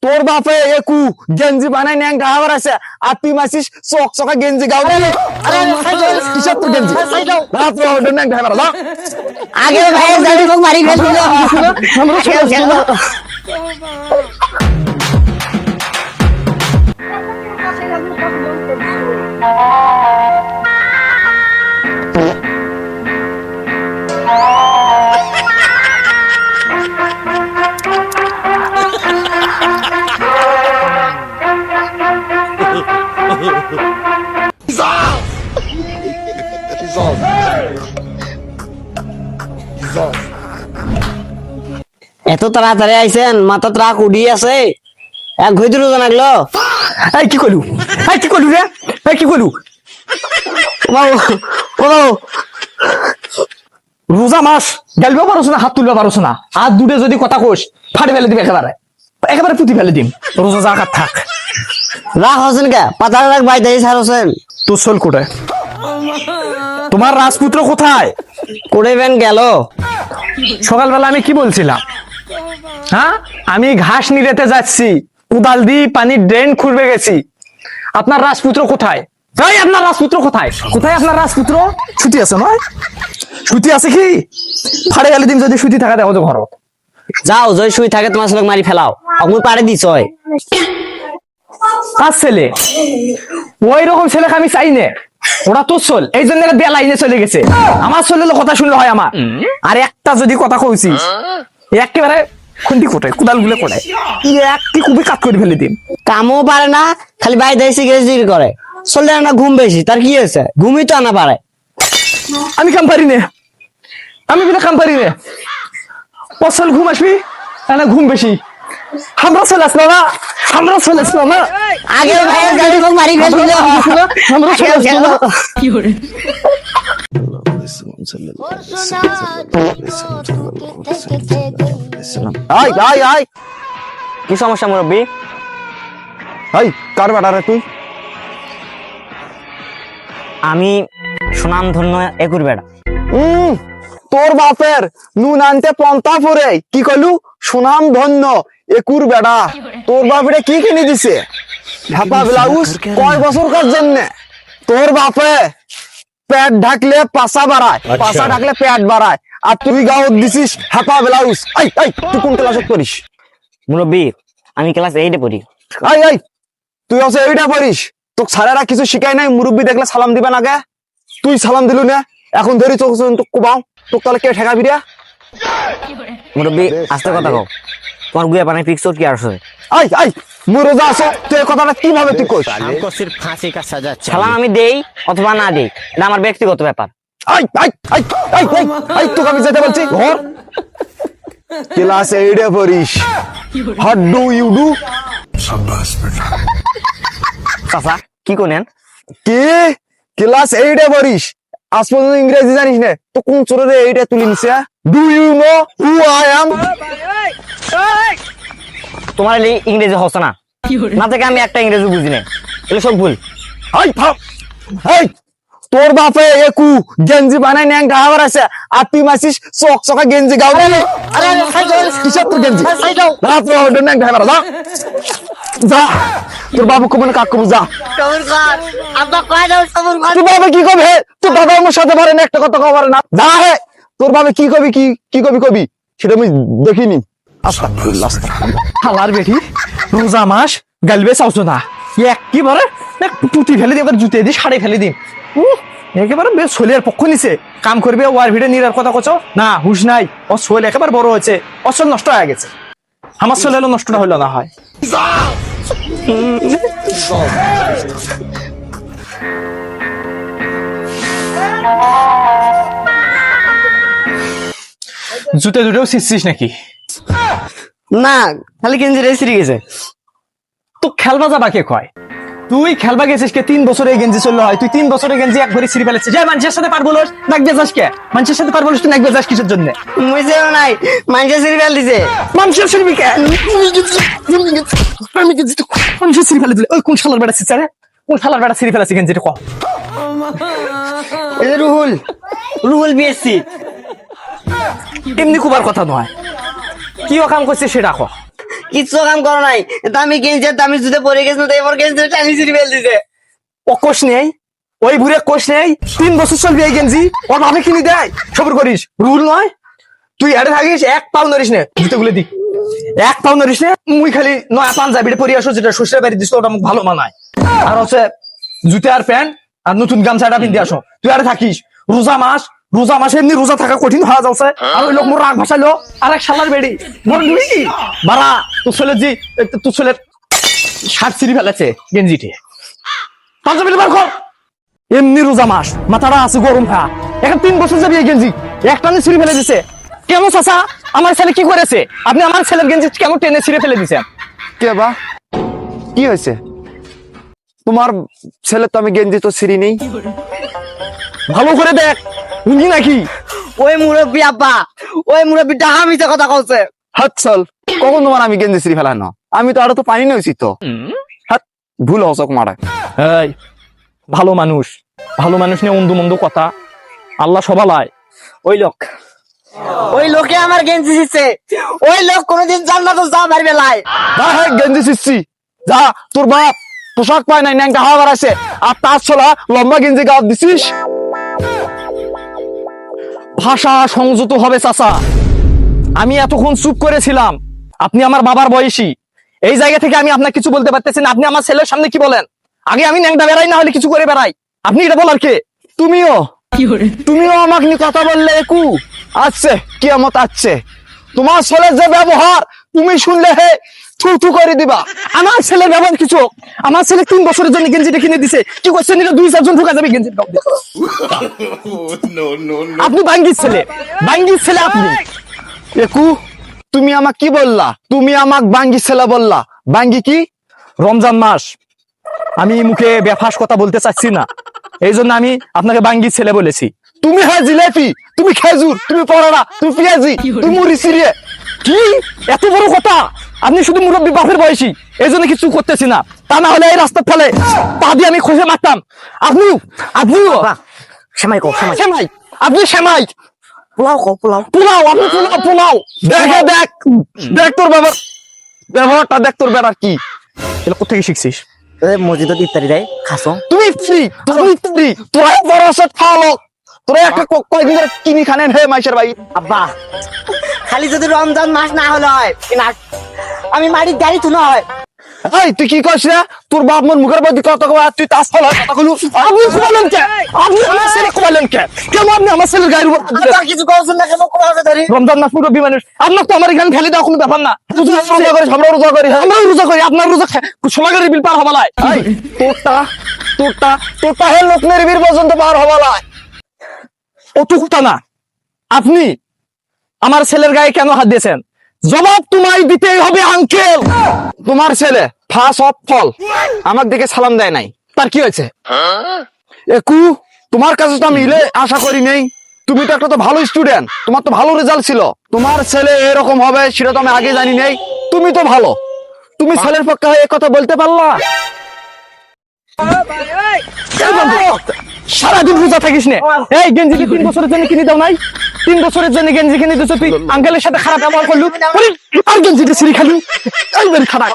তোর বাপে একু গেঞ্জি বানাই ন্যাং ঢাবার আছে আর তুই মাসিস চক চকা গেঞ্জি গাও কিসব তোর গেঞ্জি রাত ন্যাং ঢাবার না আগে ভাইয়ের দাড়ি মুখ মারি ফেলছিল আমরা ছিল এত তাড়াতাড়ি আইছেন মাথা ট্রাক উড়ি আছে এক ঘুই দূর জানাগলো এই কি কইলু রে এই কি কইলু ও রোজা মাস গেলবে পারছ না হাত তুলবে পারছ না আর দুটে যদি কথা কোস ফাটে ফেলে দিবে একেবারে পুঁতি ফেলে দিম রোজা জাকাত থাক রাখ হোসেন কে পাতার রাখ ভাই দাই স্যার হোসেন তোর সোল কোটে তোমার রাজপুত্র কোথায় করে বেন গেল সকালবেলা আমি কি বলছিলাম হ্যাঁ আমি ঘাস নিড়েতে যাচ্ছি উদাল দি পানির ড্রেন খুঁড়বে গেছি আপনার রাজপুত্র কোথায় আপনার রাজপুত্র কোথায় আপনার রাজপুত্র ছুটি আছে নয় ছুটি আছে কি ফাড়ে গেলে দিন যদি ছুটি থাকা দেখো তো ঘর যাও জয় শুই থাকে তোমার সঙ্গে মারি ফেলাও অমুই পারে দিছ কার ছেলে ওই রকম ছেলেকে আমি চাই না ওরা তোর চল এই জন্য বেলাইনে চলে গেছে আমার চলে কথা শুনলে হয় আমার আর একটা যদি কথা কইছিস একেবারে খুন্তি কোটায় কুদাল গুলো কোটায় একটি খুবই কাট করে ফেলে দিন কামও পারে না খালি ভাই দাই সিগারেট করে চললে না ঘুম বেশি তার কি হয়েছে ঘুমই তো আনা পারে আমি কাম পারি না আমি বলে কাম পারি না পছল ঘুম আসবি না ঘুম বেশি আমরা চলে আসলাম না আগে ভাইয়ের দাড়ি মুখ মারি ফেলছিল আমরা চলে আসলাম না কি করে আয় কি সমস্যা মুরব্বী কার বেটা রে তুই আমি সুনাম ধন্য একুর বেড়া তোর বাপের নুন আনতে পন্থা পরে কি কইলু সুনাম ধন্য একুর বেড়া তোর বাপরে কি কিনে দিছে ঢাপা ব্লাউজ কয় বছরকার জন্য তোর বাপে পেট ঢাকলে পাছা বাড়ায় পাছা ঢাকলে পেট বাড়ায় আর তুই গাওত দিছিস হাপা ব্লাউজ তুই কোন ক্লাসে পড়িস মুরব্বী আমি ক্লাস 8 এ পড়ি তুই আছে এইটা পড়িস তোকে স্যারেরা কিছু শিখাই নাই মুরব্বী দেখলে সালাম দিবে না গে তুই সালাম দিলু না এখন ধরি চোখ তো কুবাও তোকে তাহলে কে ঠেকাবি রে মুরব্বী আস্তে কথা কও তোমার গুয়া পানি ফিক্স কি আর আছে মুরোজা আছে তুই এই কথাটা কিভাবে তুই কইস हमको सिर्फ फांसी का सजा সালাম আমি দেই অথবা না দেই এটা আমার ব্যক্তিগত ব্যাপার তোকে আমি যেতে বলছি ঘর ক্লাসে এইটা পড়িস হোয়াট ডু ইউ ডু চাচা কি কোনেন কি ক্লাস 8 এ পড়িস আজ পর্যন্ত ইংরেজি জানিস না তো কোন চোরে এইটা তুলি নিছে do you know who I am তোমার ইংরেজি হচ্ছে না না থেকে আমি একটা ইংরেজি বুঝি না এগুলো সব ভুল তোর বাপে একু গেঞ্জি বানাই ন্যাং ঢাবার আছে আর তুই মাসিস চক চকা গেঞ্জি গাও কিসব তোর গেঞ্জি রাত ন্যাং ঢাবার না যা তোর বাবু কমন কাক কবু যা তোর বাবা কি কবে তোর দাদা আমার সাথে পারে না একটা কথা কও পারে না যা হে তোর বাবা কি কবি কি কবি সেটা আমি দেখিনি আস্তাগফিরুল্লাহ হালার বেটি রোজা মাস গালবে চাওছো না একেবারে পুঁতি ফেলে দিই জুতে দিই শাড়ি ফেলে দিই একেবারে বেশ ছোলের পক্ষ নিছে কাম করবে ওয়ার ভিড়ে নিরার কথা কছো না হুশ নাই ও ছোল একেবারে বড় হয়েছে অচল নষ্ট হয়ে গেছে আমার ছোল এলো নষ্ট না হইলো না হয় জুতে দুটেও শিখছিস নাকি না খালি গেঞ্জি রেসিরি গেছে তো খেলবা যাবা কে কয় তুই খেলবা গেছিস কে 3 বছরে গেঞ্জি চললো হয় তুই 3 বছরে গেঞ্জি এক ভরি ছিঁড়ে ফেলেছিস যা মানুষের সাথে পার বলস নাকবে যাস কে মানুষের সাথে পার বলস তুই নাকবে যাস কিসের জন্য মুইছেও নাই মানুষের ছিঁড়ে ফেল দিছে মানুষের ছিঁড়বি কে আমি গেঞ্জি তো মানুষের ছিঁড়ে ফেলে দিলে ওই কোন শালার বেটা ছিঁড়ে কোন শালার বেটা ছিঁড়ে ফেলেছে গেঞ্জিটা কম এই যে রুহুল বিএসসি এমনি কুবার কথা নয় কি কাম করছে সেটা কো কিচ্ছু কাম করো নাই, দামি গেঞ্জি আর দামি জুতে পরে গেছিল, তো এবার গেঞ্জি টানি ছিঁড়ে ফেল দিছে। ও কোষ নেই, ওই বুড়ে কোষ নেই, 3 বছর চলবে এই গেঞ্জি, ওর ভাবে কিনে দেয়। সবর করিস, রুল নয়। তুই এড়ে থাকিস, 1 পাও নরিস নে, জুতোগুলো দি 1 পাও নরিস নে। মুই খালি নয়া পাঞ্জাবিটা পরে আসো, যেটা শ্বশুরের বাড়ি দিস, ওটা মুখ ভালো মানায়। আর হচ্ছে জুতে আর প্যান্ট আর নতুন গামছাটা পিনতে আসো। তুই এড়ে থাকিস, রোজা মাসে এমনি রোজা থাকা কঠিন হয়ে যাচ্ছে। আর ওই লোক মোর রাগ ভাসাইলো, আর এক শালার বেড়ি মোর নুই কি বাড়া। তোর ছেলের শার্ট ছিঁড়ি ফেলেছে গেঞ্জিটি, পাঞ্জাবি বার কর। এমনি রোজা মাস, মাথাটা আছে গরম খা। এখন 3 বছর যাবি এই গেঞ্জি একটানে ছিঁড়ে ফেলে দিছে। কেন চাচা, আমার ছেলে কি করেছে? আপনি আমার ছেলের গেঞ্জি কেন টেনে ছিঁড়ে ফেলে দিছেন? কে বা কি হয়েছে? তোমার ছেলে তো আমি গেঞ্জি তো ছিঁড়ি নেই। ভালো করে দেখ, উনি নাকি ওই মুরব্বী আব্বা, ওই মুরব্বী ডাহা মিছে কথা কইছে। হাত চল, কখন তোমার আমি গেঞ্জি ছিঁড়ি ফেলানো? আমি তো আরো তো পানি নইছি তো। হাত ভুল হসক মারা। এই ভালো মানুষ নিয়ে উন্দু মন্দু কথা, আল্লাহ সবালায়। ওই লোকে আমার গেঞ্জি ছিঁড়ছে, ওই লোক কোনোদিন জান্নাতে যা পারবে লাই। হ্যাঁ গেঞ্জি ছিঁড়ছি, যা তোর বাপ পোশাক পায় নাই, ন্যাংটা হাওয়া বাড়াইছে, আর তার ছোলা লম্বা গেঞ্জি গাও দিছিস। ভাষা সংযত হবে চাচা। আমি এতক্ষণ চুপ করেছিলাম, আপনি আমার বাবার বয়সী, এই জায়গা থেকে আমি আপনাকে কিছু বলতে পারতেছি না। আপনি আমার ছেলের সামনে কি বলেন? আগে আমি ন্যাংটা বেড়াই, না হলে কিছু করে বেড়াই। আপনি এটা বলার কে? তুমিও আমাকে নিয়ে কথা বললে একু আসছে কিয়ামত আসছে। তোমার ছেলের যে ব্যবহার তুমি শুনলে হে থু থু করে দিবা। আমার ছেলের ব্যবহার কিছু, আমার ছেলে 3 বছরের জন্য গেঞ্জিটা কিনে দিছে, কি করছে নিলে 2-4 জন ঢুকা যাবে গেঞ্জির কাপড়ে। আপনি বাঙ্গির ছেলে আপনি। একু তুমি আমাকে কি বললা? তুমি আমাকে বাঙ্গি ছেলে বললা। বাঙ্গি কি? রমজান মাস, আমি মুখে বেফাস কথা বলতে চাচ্ছি না, এই জন্য আমি আপনাকে বাঙ্গির ছেলে বলেছি। তুমি হ্যাঁ জিলাপি, তুমি খেজুর, তুমি পরাড়া, তুমি পেঁয়াজি, তুমি মুড়ি সিরিয়ে। কি এত বড় কথা? আপনি শুধু মুরব্বী বাপের বয়সী, এই জন্য কিছু করতেছি না। তা না হলে এই রাস্তার ফেলে পা দিয়ে আমি খসে মারতাম। আপনিও সেমাই কও, সেমাই সেমাই, আপনি সেমাই। পোলাও কও, পোলাও। আপনি পোলাও। দেখ তোর বাবার ব্যবহারটা, দেখ তোর বেড়ার কি। এগুলো কোথেকে শিখছিস? মসজিদত ইফতারি দেয়, খাসো। তুমি তোরা বড় সব খাওয়ালো, তোরা একটা কয়েকদিন ধরে কিনি খানেন হে মাইশের ভাই। আব্বা খালি যদি রমজান মাস না হলে হয়, আমি মাটির গাড়ি তুলে হয়। এই তুই কি কইছ রে? তোর বাপ মন মুখের মধ্যে কত কয়, তুই তাস ফল কথা কইলু। আপনি কোয়ালেন কে? আপনি আমার ছেলে কোয়ালেন কে? কেন আপনি আমার ছেলের গায়ের উপর হাত দিলেন? আর কিছু করছেন না কেন? কোলাতে ধরি। রমজান মাস মুরব্বী মানুষ, আপনার তো আমার এখানে ফেলে দেওয়া কোনো ব্যাপার না। রোজা করিস, আমরা রোজা করি। আমরাও রোজা করি, আপনার রোজা সোলাগারের বিল পার হবালায়। তোরটা হে লোক নির্বীর পর্যন্ত পার হবালা। অত কথা না। আপনি আমার ছেলের গায়ে কেন হাত দিয়েছেন? জবাব তোমায় দিতেই হবে আঙ্কেল। তোমার ছেলে ফাঁস অফ ফল আমার দিকে সালাম দেয় নাই, তার কি হয়েছে? একু তোমার কাছে তো আমি ইলে আশা করি নেই। তুমি তো একটা তো ভালো স্টুডেন্ট, তোমার তো ভালো রেজাল্ট ছিল। তোমার ছেলে এরকম হবে সেটা তো আমি আগে জানি নেই। তুমি তো ভালো, তুমি ছেলের পক্ষে হয়ে কথা বলতে পারলা? সারাদিন রোজা থাকিস নে। এই গেঞ্জি 3 বছরের জন্য কিনে দাও নাই? 3 বছরের জন্য গেঞ্জি কিনে দিচ্ছ, তুই আঙ্কেলের সাথে খারাপ ব্যবহার করলু, আর গেঞ্জিটা ছিঁড়ি খালু। খারাপ